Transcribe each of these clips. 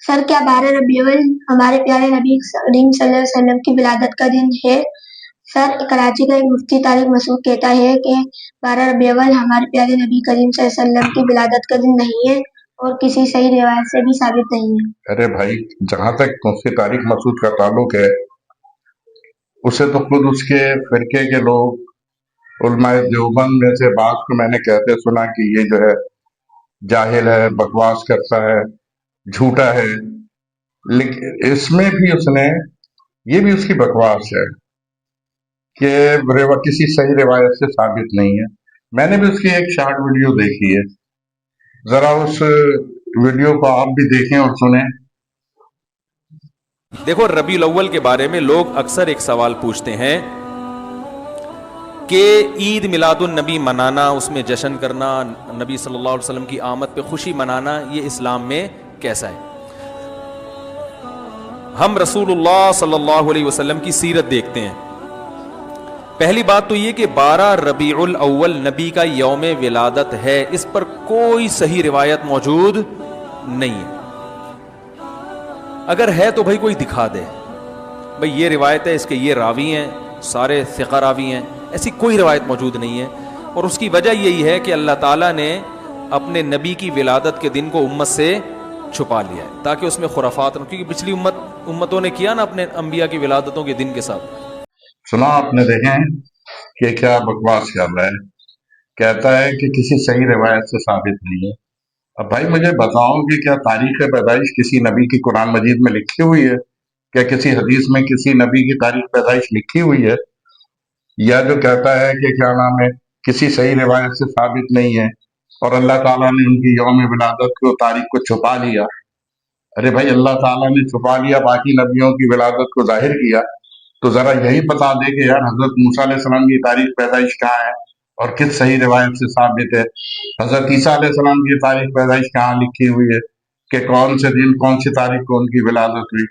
سر کیا 12 ربیع الاول ہمارے پیارے نبی کریم صلی اللہ علیہ وسلم کی ولادت کا دن ہے؟ سر کراچی کا ایک مفتی طارق مسعود کہتا ہے کہ 12 ربیع الاول ہمارے پیارے نبی کریم صلی اللہ علیہ وسلم کی ولادت کا دن نہیں ہے اور کسی صحیح روایت سے بھی ثابت نہیں ہے۔ ارے بھائی، جہاں تک مفتی طارق مسعود کا تعلق ہے، اسے تو خود اس کے فرقے کے لوگ علماء دیوبند میں سے بعض کو میں نے کہتے سنا کہ یہ جو ہے جاہل ہے، بکواس کرتا ہے، جھوٹا ہے، لیکن اس میں بھی اس نے یہ بھی اس کی بکواس ہے کہ کسی صحیح روایت سے ثابت نہیں ہے۔ میں نے بھی اس کی ایک شارٹ ویڈیو دیکھی ہے، ذرا اس ویڈیو کو آپ بھی دیکھیں اور سنیں۔ دیکھو، ربیع الاول کے بارے میں لوگ اکثر ایک سوال پوچھتے ہیں کہ عید میلاد النبی منانا، اس میں جشن کرنا، نبی صلی اللہ علیہ وسلم کی آمد پہ خوشی منانا، یہ اسلام میں کیسا ہے؟ ہم رسول اللہ صلی اللہ علیہ وسلم کی سیرت دیکھتے ہیں۔ پہلی بات تو یہ کہ 12 ربیع الاول نبی کا یوم ولادت ہے، اس پر کوئی صحیح روایت موجود نہیں ہے۔ اگر ہے تو بھائی کوئی دکھا دے، بھائی یہ روایت ہے، اس کے یہ راوی ہیں، سارے ثقہ راوی ہیں، ایسی کوئی روایت موجود نہیں ہے۔ اور اس کی وجہ یہی ہے کہ اللہ تعالیٰ نے اپنے نبی کی ولادت کے دن کو امت سے چھپا لیا ہے تاکہ اس میں خرافات نہ، کیونکہ پچھلی امتوں نے کیا نا اپنے انبیاء کی ولادتوں کے دن کے ساتھ۔ سنا آپ نے؟ دیکھیں کہ کیا بکواس کر رہا ہے، کہتا ہے کہ کسی صحیح روایت سے ثابت نہیں ہے۔ اب بھائی مجھے بتاؤ کہ کیا تاریخ پیدائش کسی نبی کی قرآن مجید میں لکھی ہوئی ہے؟ کیا کسی حدیث میں کسی نبی کی تاریخ پیدائش لکھی ہوئی ہے؟ یا جو کہتا ہے کہ کیا نام ہے کسی صحیح روایت سے ثابت نہیں ہے اور اللہ تعالیٰ نے ان کی یوم ولادت کو تاریخ کو چھپا لیا۔ ارے بھائی، اللہ تعالیٰ نے چھپا لیا، باقی نبیوں کی ولادت کو ظاہر کیا، تو ذرا یہی بتا دے کہ یار حضرت موسیٰ علیہ السلام کی تاریخ پیدائش کہاں ہے اور کس صحیح روایت سے ثابت ہے؟ حضرت عیسیٰ علیہ السلام کی تاریخ پیدائش کہاں لکھی ہوئی ہے کہ کون سے دن کون سی تاریخ کو ان کی ولادت ہوئی،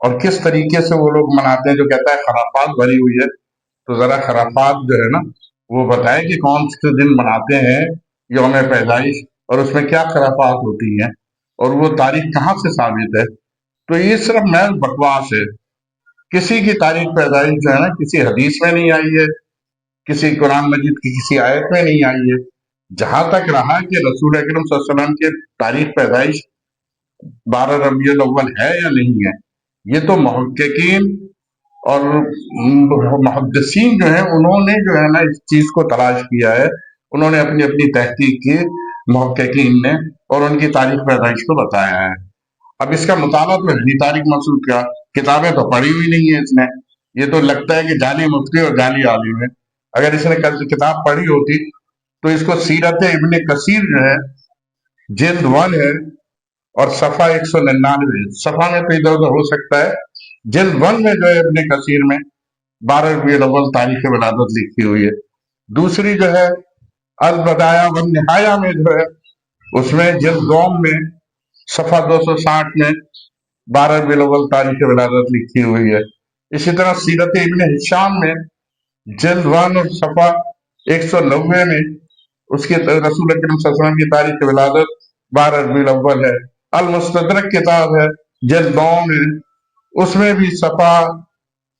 اور کس طریقے سے وہ لوگ مناتے ہیں جو کہتا ہے خرافات بھری ہوئی ہے؟ تو ذرا خرافات جو ہے نا وہ بتائے کہ کون سے دن مناتے ہیں یوم پیدائش اور اس میں کیا خرافات ہوتی ہیں اور وہ تاریخ کہاں سے ثابت ہے۔ تو یہ صرف محض بکواس ہے۔ کسی کی تاریخ پیدائش جو ہے نا کسی حدیث میں نہیں آئی ہے، کسی قرآن مجید کی کسی آیت میں نہیں آئی ہے۔ جہاں تک رہا کہ رسول اکرم صلی اللہ علیہ وسلم کی تاریخ پیدائش 12 ربیع الاول ہے یا نہیں ہے، یہ تو محققین اور محدثین جو ہیں انہوں نے جو ہے نا اس چیز کو تلاش کیا ہے، انہوں نے اپنی اپنی تحقیق کی، محققین نے، اور ان کی تاریخ پیدائش کو بتایا ہے۔ اب اس کا مطالعہ تو ہے طارق مسعود کا، کتابیں تو پڑھی ہوئی نہیں ہے اس نے، یہ تو لگتا ہے کہ جعلی مفتی اور جعلی عالم ہے۔ اگر اس نے کتاب پڑھی ہوتی تو اس کو سیرت ابن کثیر جو ہے جلد 1 ہے اور صفحہ 199، صفحہ میں تو ادھر ادھر ہو سکتا ہے، جلد 1 میں جو ہے ابن کثیر میں 12 ربیع الاول تاریخ ولادت لکھی ہوئی ہے۔ دوسری جو ہے البدایہ والنہایہ میں جو ہے اس میں جلد 2 میں صفحہ 260 میں 12 ربیع الاول تاریخ ولادت لکھی ہوئی ہے۔ اسی طرح سیرت ابن ہشام میں جلد 1 اور صفحہ 190 میں اس کی رسول اکرم صلی اللہ علیہ وسلم کی تاریخ ولادت 12 ربیع الاول ہے۔ المستدرک کتاب ہے جلد 2 میں، اس میں بھی صفحہ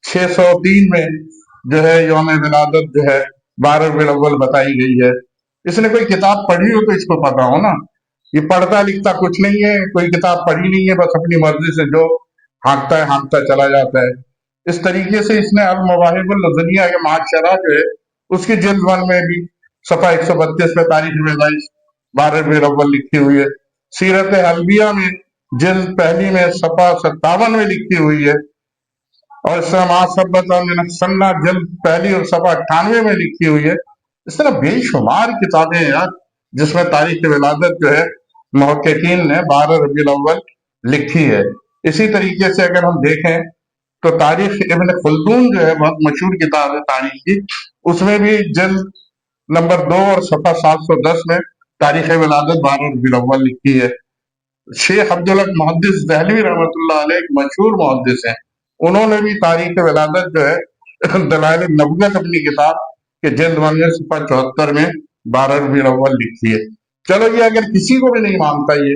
603 میں جو ہے یوم ولادت جو ہے 12 ربیع الاول بتائی گئی ہے۔ اس نے کوئی کتاب پڑھی ہو تو اس کو پتا ہو نا، یہ پڑھتا لکھتا کچھ نہیں ہے، کوئی کتاب پڑھی نہیں ہے، بس اپنی مرضی سے جو ہانکتا چلا جاتا ہے۔ اس طریقے سے اس نے المواہب اللدنیہ کے معاشرہ جو ہے اس کی جلد 1 میں بھی صفحہ 132 میں تاریخ پیدائش 12 ربیع الاول لکھی ہوئی ہے۔ سیرت حلبیہ میں جلد 1 میں صفحہ 57 میں لکھی ہوئی ہے، اور اس طرح معصبت من السنہ جلد 1 اور صفحہ 98 میں لکھی ہوئی ہے۔ اس طرح بے شمار کتابیں ہیں یار جس میں تاریخ ولادت جو ہے محققین نے 12 ربیع الاول لکھی ہے۔ اسی طریقے سے اگر ہم دیکھیں تو تاریخ ابن خلدون جو ہے بہت مشہور کتاب ہے تاریخ کی، اس میں بھی جلد نمبر 2 اور صفحہ 710 میں تاریخ ولادت 12 ربیع الاول لکھی ہے۔ شیخ عبدالحق محدث دہلوی رحمۃ اللہ علیہ ایک مشہور محدث ہیں، انہوں نے بھی تاریخ ولادت جو ہے دلائل النبوت اپنی کتاب کے جلد 1 میں صفحہ 74 میں 12 ربیع الاول لکھی ہے۔ چلو یہ اگر کسی کو بھی نہیں مانتا یہ